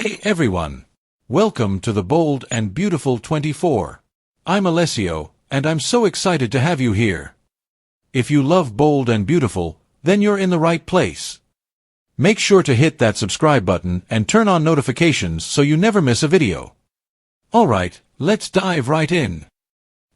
Hey everyone! Welcome to the Bold and Beautiful 24. I'm Alessio, and I'm so excited to have you here. If you love Bold and Beautiful, then you're in the right place. Make sure to hit that subscribe button and turn on notifications so you never miss a video. Alright, let's dive right in.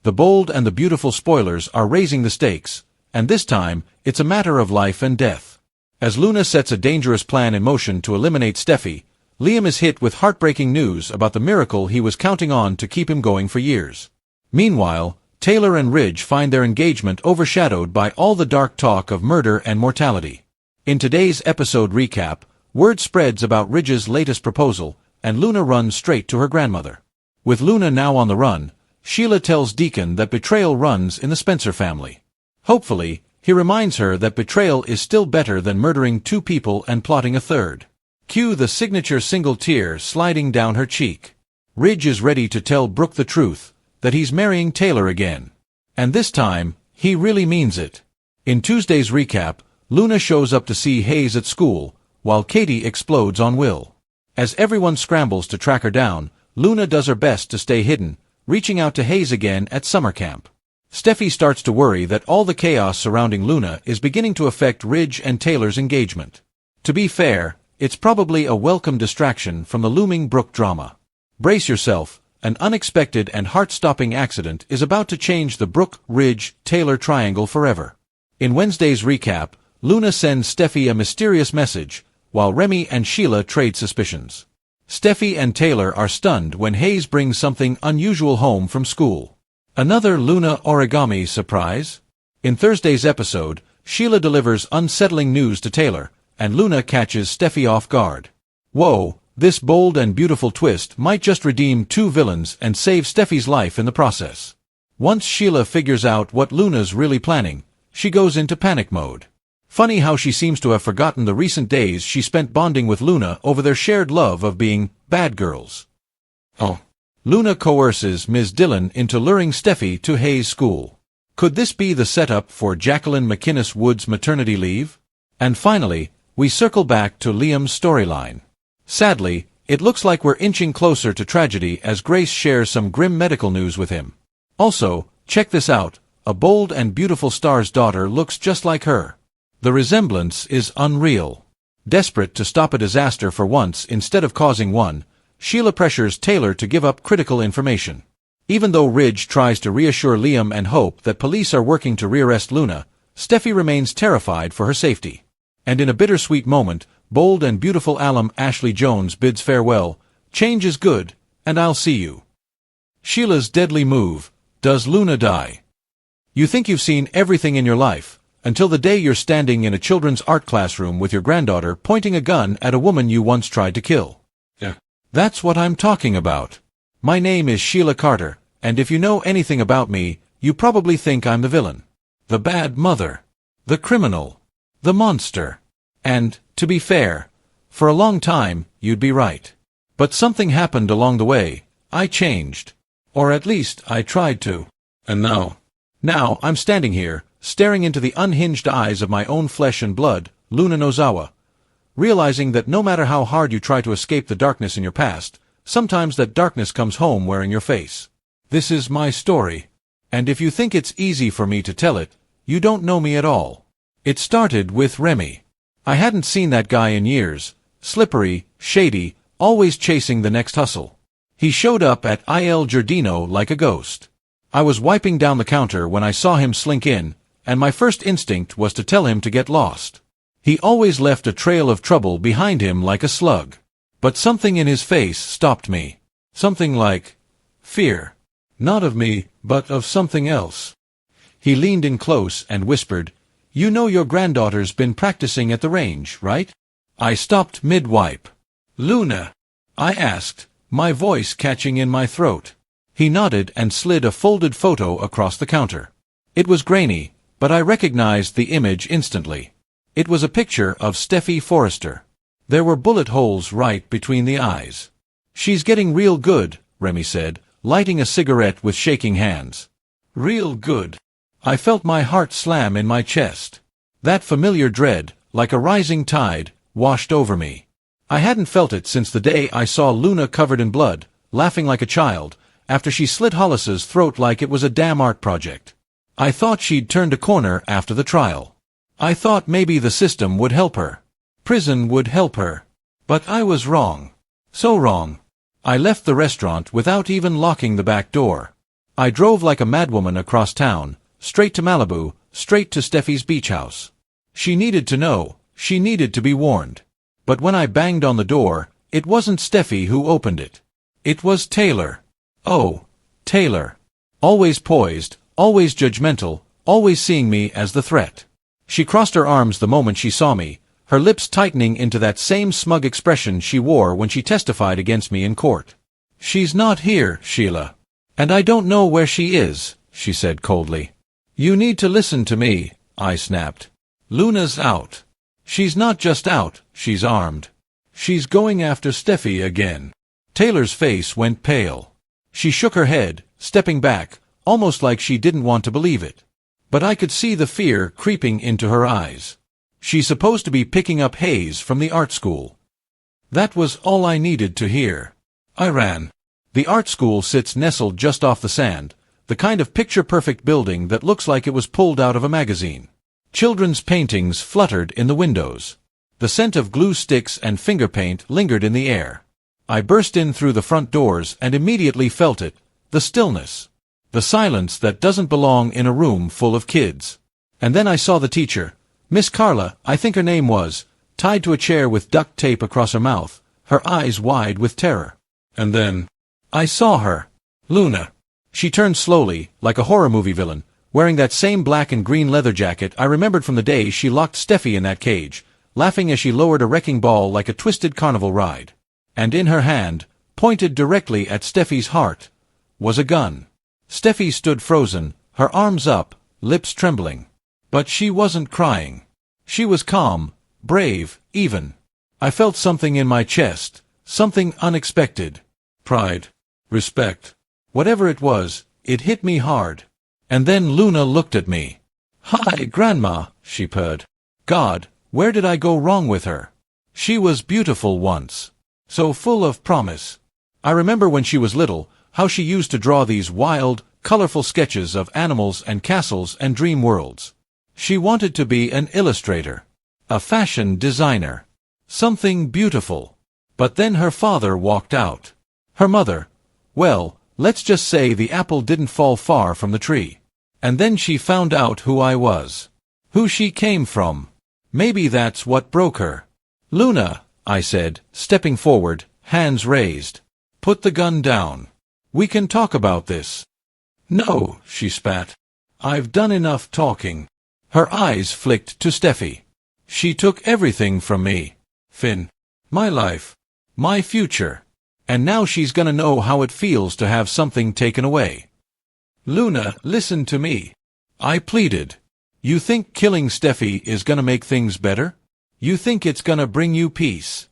The Bold and the Beautiful spoilers are raising the stakes, and this time, it's a matter of life and death. As Luna sets a dangerous plan in motion to eliminate Steffy, Liam is hit with heartbreaking news about the miracle he was counting on to keep him going for years. Meanwhile, Taylor and Ridge find their engagement overshadowed by all the dark talk of murder and mortality. In today's episode recap, word spreads about Ridge's latest proposal, and Luna runs straight to her grandmother. With Luna now on the run, Sheila tells Deacon that betrayal runs in the Spencer family. Hopefully, he reminds her that betrayal is still better than murdering two people and plotting a third. Cue the signature single tear sliding down her cheek. Ridge is ready to tell Brooke the truth, that he's marrying Taylor again. And this time, he really means it. In Tuesday's recap, Luna shows up to see Hayes at school, while Katie explodes on Will. As everyone scrambles to track her down, Luna does her best to stay hidden, reaching out to Hayes again at summer camp. Steffy starts to worry that all the chaos surrounding Luna is beginning to affect Ridge and Taylor's engagement. To be fair, it's probably a welcome distraction from the looming Brooke drama. Brace yourself, an unexpected and heart-stopping accident is about to change the Brooke-Ridge-Taylor triangle forever. In Wednesday's recap, Luna sends Steffy a mysterious message, while Remy and Sheila trade suspicions. Steffy and Taylor are stunned when Hayes brings something unusual home from school. Another Luna origami surprise? In Thursday's episode, Sheila delivers unsettling news to Taylor, and Luna catches Steffy off guard. Whoa, this bold and beautiful twist might just redeem two villains and save Steffy's life in the process. Once Sheila figures out what Luna's really planning, she goes into panic mode. Funny how she seems to have forgotten the recent days she spent bonding with Luna over their shared love of being bad girls. Oh. Luna coerces Ms. Dillon into luring Steffy to Hayes' school. Could this be the setup for Jacqueline McInnes Wood's maternity leave? And finally, we circle back to Liam's storyline. Sadly, it looks like we're inching closer to tragedy as Grace shares some grim medical news with him. Also, check this out, a bold and beautiful star's daughter looks just like her. The resemblance is unreal. Desperate to stop a disaster for once instead of causing one, Sheila pressures Taylor to give up critical information. Even though Ridge tries to reassure Liam and Hope that police are working to rearrest Luna, Steffy remains terrified for her safety. And in a bittersweet moment, bold and beautiful alum Ashley Jones bids farewell, "Change is good, and I'll see you." Sheila's deadly move, does Luna die? You think you've seen everything in your life, until the day you're standing in a children's art classroom with your granddaughter pointing a gun at a woman you once tried to kill. Yeah. That's what I'm talking about. My name is Sheila Carter, and if you know anything about me, you probably think I'm the villain. The bad mother. The criminal. The monster. And, to be fair, for a long time, you'd be right. But something happened along the way. I changed. Or at least, I tried to. And now I'm standing here, staring into the unhinged eyes of my own flesh and blood, Luna Nozawa, realizing that no matter how hard you try to escape the darkness in your past, sometimes that darkness comes home wearing your face. This is my story. And if you think it's easy for me to tell it, you don't know me at all. It started with Remy. I hadn't seen that guy in years, slippery, shady, always chasing the next hustle. He showed up at Il Giardino like a ghost. I was wiping down the counter when I saw him slink in, and my first instinct was to tell him to get lost. He always left a trail of trouble behind him like a slug. But something in his face stopped me. Something like fear. Not of me, but of something else. He leaned in close and whispered, "You know your granddaughter's been practicing at the range, right?" I stopped mid-wipe. "Luna?" I asked, my voice catching in my throat. He nodded and slid a folded photo across the counter. It was grainy, but I recognized the image instantly. It was a picture of Steffy Forrester. There were bullet holes right between the eyes. "She's getting real good," Remy said, lighting a cigarette with shaking hands. Real good. I felt my heart slam in my chest. That familiar dread, like a rising tide, washed over me. I hadn't felt it since the day I saw Luna covered in blood, laughing like a child, after she slit Hollis's throat like it was a damn art project. I thought she'd turned a corner after the trial. I thought maybe the system would help her. Prison would help her. But I was wrong. So wrong. I left the restaurant without even locking the back door. I drove like a madwoman across town, straight to Malibu, straight to Steffi's beach house. She needed to know, she needed to be warned. But when I banged on the door, it wasn't Steffi who opened it. It was Taylor. Oh, Taylor. Always poised, always judgmental, always seeing me as the threat. She crossed her arms the moment she saw me, her lips tightening into that same smug expression she wore when she testified against me in court. "She's not here, Sheila. And I don't know where she is," she said coldly. "You need to listen to me," I snapped. "Luna's out. She's not just out, she's armed. She's going after Steffi again." Taylor's face went pale. She shook her head, stepping back, almost like she didn't want to believe it. But I could see the fear creeping into her eyes. She's supposed to be picking up Hayes from the art school. That was all I needed to hear. I ran. The art school sits nestled just off the sand, the kind of picture-perfect building that looks like it was pulled out of a magazine. Children's paintings fluttered in the windows. The scent of glue sticks and finger paint lingered in the air. I burst in through the front doors and immediately felt it, the stillness. The silence that doesn't belong in a room full of kids. And then I saw the teacher, Miss Carla, I think her name was, tied to a chair with duct tape across her mouth, her eyes wide with terror. And then I saw her. Luna. She turned slowly, like a horror movie villain, wearing that same black and green leather jacket I remembered from the day she locked Steffi in that cage, laughing as she lowered a wrecking ball like a twisted carnival ride. And in her hand, pointed directly at Steffi's heart, was a gun. Steffi stood frozen, her arms up, lips trembling. But she wasn't crying. She was calm, brave, even. I felt something in my chest, something unexpected. Pride. Respect. Whatever it was, it hit me hard. And then Luna looked at me. "Hi, Grandma," she purred. God, where did I go wrong with her? She was beautiful once. So full of promise. I remember when she was little, how she used to draw these wild, colorful sketches of animals and castles and dream worlds. She wanted to be an illustrator. A fashion designer. Something beautiful. But then her father walked out. Her mother. Well, let's just say the apple didn't fall far from the tree. And then she found out who I was. Who she came from. Maybe that's what broke her. "Luna," I said, stepping forward, hands raised. "Put the gun down. We can talk about this." "No," she spat. "I've done enough talking." Her eyes flicked to Steffi. "She took everything from me. Finn. My life. My future. And now she's gonna know how it feels to have something taken away." "Luna, listen to me," I pleaded. "You think killing Steffi is gonna make things better? You think it's gonna bring you peace?"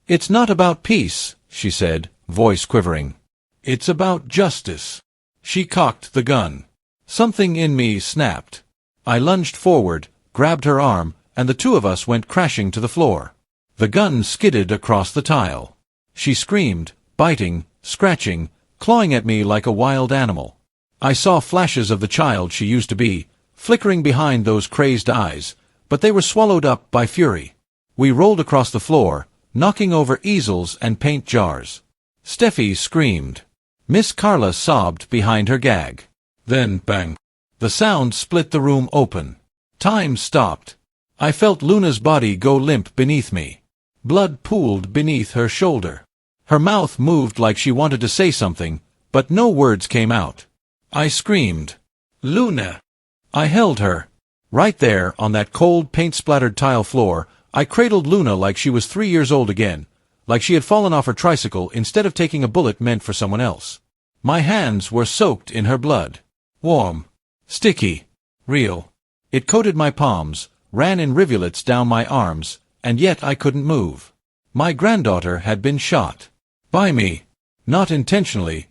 "It's not about peace," she said, voice quivering. "It's about justice." She cocked the gun. Something in me snapped. I lunged forward, grabbed her arm, and the two of us went crashing to the floor. The gun skidded across the tile. She screamed, biting, scratching, clawing at me like a wild animal. I saw flashes of the child she used to be, flickering behind those crazed eyes, but they were swallowed up by fury. We rolled across the floor, knocking over easels and paint jars. Steffi screamed. Miss Carla sobbed behind her gag. Then, bang. The sound split the room open. Time stopped. I felt Luna's body go limp beneath me. Blood pooled beneath her shoulder. Her mouth moved like she wanted to say something, but no words came out. I screamed. "Luna!" I held her. Right there, on that cold, paint-splattered tile floor, I cradled Luna like she was 3 years old again, like she had fallen off her tricycle instead of taking a bullet meant for someone else. My hands were soaked in her blood. Warm. Sticky. Real. It coated my palms, ran in rivulets down my arms, and yet I couldn't move. My granddaughter had been shot. By me. Not intentionally,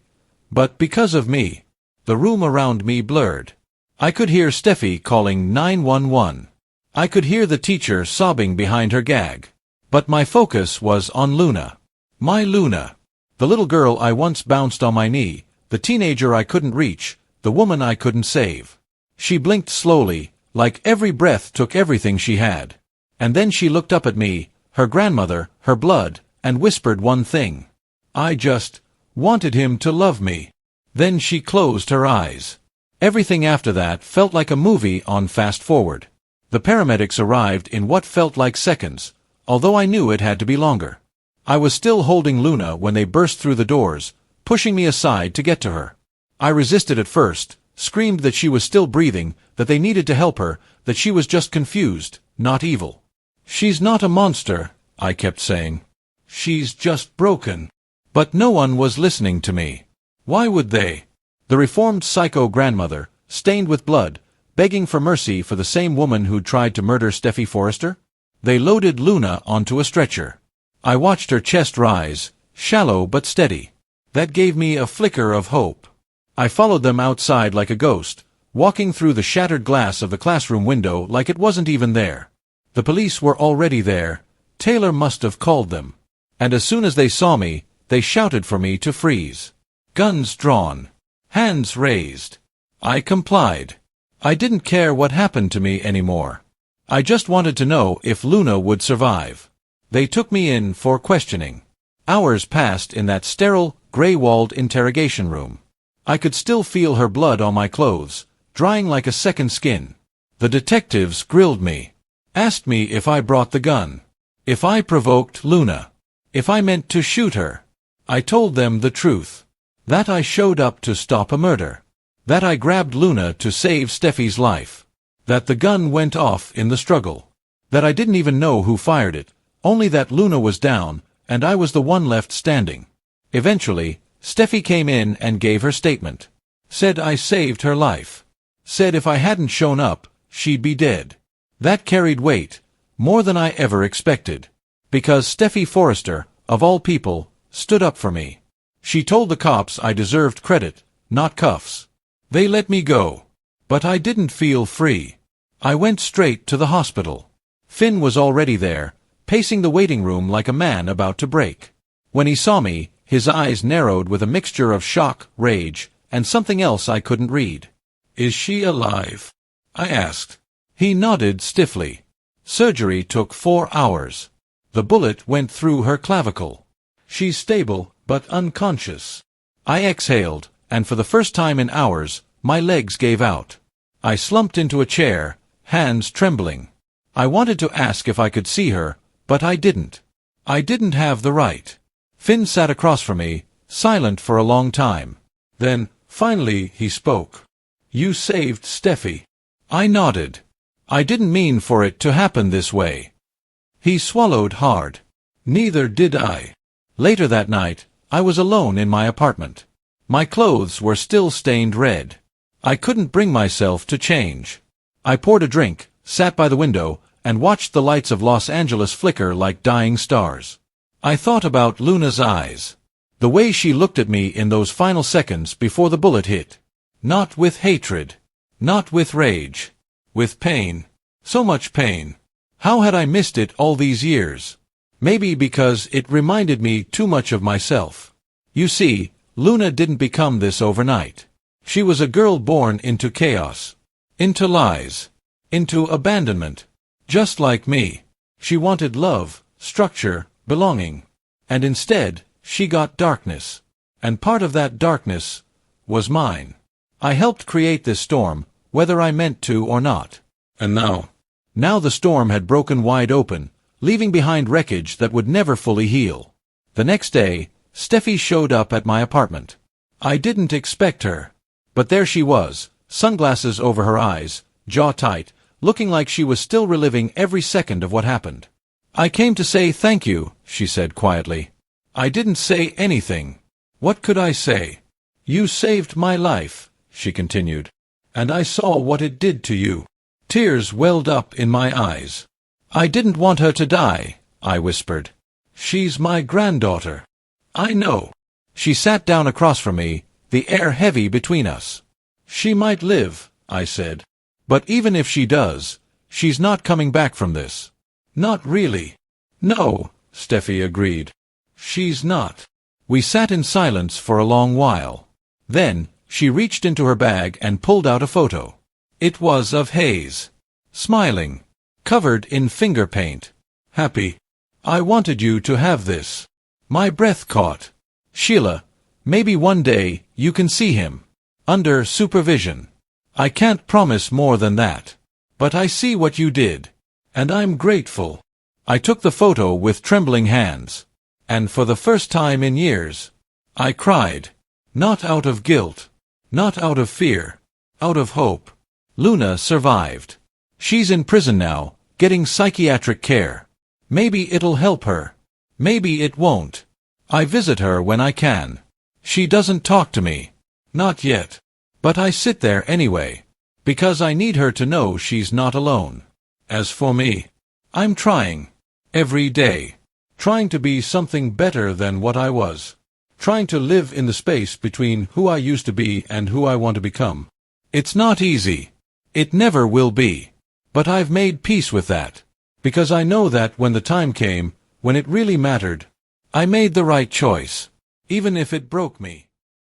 but because of me. The room around me blurred. I could hear Steffi calling 911. I could hear the teacher sobbing behind her gag. But my focus was on Luna. My Luna. The little girl I once bounced on my knee, the teenager I couldn't reach, the woman I couldn't save. She blinked slowly, like every breath took everything she had. And then she looked up at me, her grandmother, her blood, and whispered one thing. I just wanted him to love me. Then she closed her eyes. Everything after that felt like a movie on fast forward. The paramedics arrived in what felt like seconds, although I knew it had to be longer. I was still holding Luna when they burst through the doors, pushing me aside to get to her. I resisted at first, screamed that she was still breathing, that they needed to help her, that she was just confused, not evil. She's not a monster, I kept saying. She's just broken. But no one was listening to me. Why would they? The reformed psycho grandmother, stained with blood, begging for mercy for the same woman who'd tried to murder Steffy Forrester? They loaded Luna onto a stretcher. I watched her chest rise, shallow but steady. That gave me a flicker of hope. I followed them outside like a ghost, walking through the shattered glass of the classroom window like it wasn't even there. The police were already there. Taylor must have called them. And as soon as they saw me, they shouted for me to freeze. Guns drawn. Hands raised. I complied. I didn't care what happened to me anymore. I just wanted to know if Luna would survive. They took me in for questioning. Hours passed in that sterile, gray-walled interrogation room. I could still feel her blood on my clothes, drying like a second skin. The detectives grilled me. Asked me if I brought the gun. If I provoked Luna. If I meant to shoot her. I told them the truth. That I showed up to stop a murder. That I grabbed Luna to save Steffy's life. That the gun went off in the struggle. That I didn't even know who fired it, only that Luna was down, and I was the one left standing. Eventually, Steffy came in and gave her statement. Said I saved her life. Said if I hadn't shown up, she'd be dead. That carried weight, more than I ever expected. Because Steffy Forrester, of all people, stood up for me. She told the cops I deserved credit, not cuffs. They let me go. But I didn't feel free. I went straight to the hospital. Finn was already there, pacing the waiting room like a man about to break. When he saw me, his eyes narrowed with a mixture of shock, rage, and something else I couldn't read. Is she alive? I asked. He nodded stiffly. Surgery took 4 hours. The bullet went through her clavicle. She's stable, but unconscious. I exhaled, and for the first time in hours, my legs gave out. I slumped into a chair, hands trembling. I wanted to ask if I could see her, but I didn't. I didn't have the right. Finn sat across from me, silent for a long time. Then, finally, he spoke. You saved Steffy. I nodded. I didn't mean for it to happen this way. He swallowed hard. Neither did I. Later that night, I was alone in my apartment. My clothes were still stained red. I couldn't bring myself to change. I poured a drink, sat by the window, and watched the lights of Los Angeles flicker like dying stars. I thought about Luna's eyes. The way she looked at me in those final seconds before the bullet hit. Not with hatred. Not with rage. With pain. So much pain. How had I missed it all these years? Maybe because it reminded me too much of myself. You see, Luna didn't become this overnight. She was a girl born into chaos. Into lies. Into abandonment. Just like me. She wanted love, structure, belonging. And instead, she got darkness. And part of that darkness was mine. I helped create this storm, whether I meant to or not. And now? Now the storm had broken wide open, leaving behind wreckage that would never fully heal. The next day, Steffy showed up at my apartment. I didn't expect her. But there she was, sunglasses over her eyes, jaw tight, looking like she was still reliving every second of what happened. I came to say thank you, she said quietly. I didn't say anything. What could I say? You saved my life, she continued. And I saw what it did to you. Tears welled up in my eyes. I didn't want her to die, I whispered. She's my granddaughter. I know. She sat down across from me, the air heavy between us. She might live, I said. But even if she does, she's not coming back from this. Not really. No, Steffi agreed. She's not. We sat in silence for a long while. Then, she reached into her bag and pulled out a photo. It was of Hayes. Smiling. Covered in finger paint. Happy. I wanted you to have this. My breath caught. Sheila, maybe one day you can see him. Under supervision. I can't promise more than that. But I see what you did. And I'm grateful. I took the photo with trembling hands. And for the first time in years, I cried. Not out of guilt. Not out of fear. Out of hope. Luna survived. She's in prison now, getting psychiatric care. Maybe it'll help her. Maybe it won't. I visit her when I can. She doesn't talk to me. Not yet. But I sit there anyway. Because I need her to know she's not alone. As for me, I'm trying. Every day. Trying to be something better than what I was. Trying to live in the space between who I used to be and who I want to become. It's not easy. It never will be. But I've made peace with that. Because I know that when the time came, when it really mattered, I made the right choice. Even if it broke me.